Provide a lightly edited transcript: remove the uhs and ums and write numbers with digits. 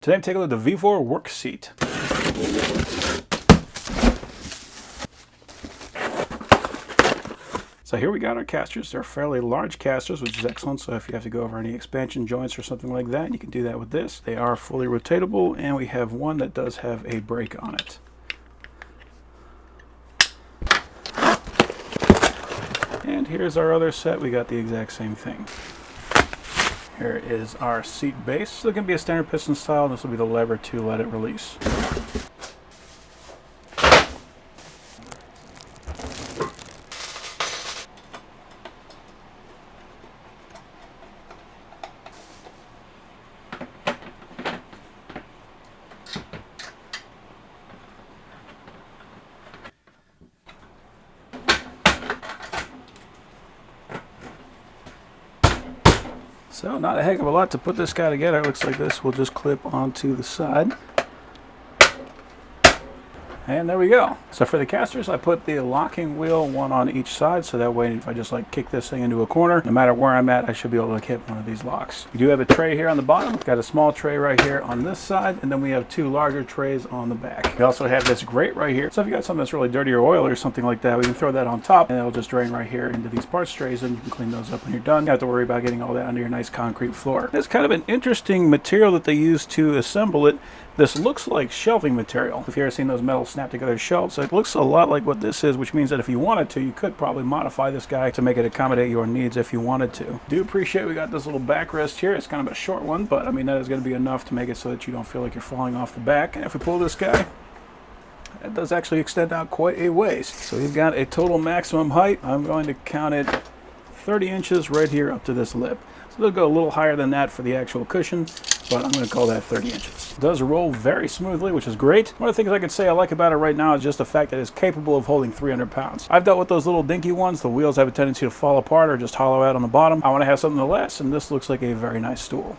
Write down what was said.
Today I'm taking a look at the VEVOR work seat. So here we got our casters. They're fairly large casters, which is excellent. So if you have to go over any expansion joints or something like that, you can do that with this. They are fully rotatable, and we have one that does have a brake on it. And here's our other set. We got the exact same thing. Here is our seat base. So it can be a standard piston style, and this will be the lever to let it release. So not a heck of a lot to put this guy together. It looks like this will just clip onto the side. And there we go. So for the casters, I put the locking wheel, one on each side, so that way if I just like kick this thing into a corner, no matter where I'm at, I should be able to hit one of these locks. We do have a tray here on the bottom. We've got a small tray right here on this side, and then we have two larger trays on the back. We also have this grate right here. So if you got something that's really dirty or oily or something like that, we can throw that on top, and it'll just drain right here into these parts trays, and you can clean those up when you're done. You don't have to worry about getting all that under your nice concrete floor. It's kind of an interesting material that they use to assemble it. This looks like shelving material. If you've ever seen those metal snap together shelves, it looks a lot like what this is, which means that if you wanted to, you could probably modify this guy to make it accommodate your needs if you wanted to. Do appreciate we got this little backrest here. It's kind of a short one, but I mean that is going to be enough to make it so that you don't feel like you're falling off the back. And if we pull this guy, it does actually extend out quite a ways. So we've got a total maximum height. I'm going to count it 30 inches right here up to this lip. So they'll go a little higher than that for the actual cushion, but I'm going to call that 30 inches. It does roll very smoothly, which is great. One of the things I could say I like about it right now is just the fact that it's capable of holding 300 pounds. I've dealt with those little dinky ones. The wheels have a tendency to fall apart or just hollow out on the bottom. I want to have something to last, and this looks like a very nice stool.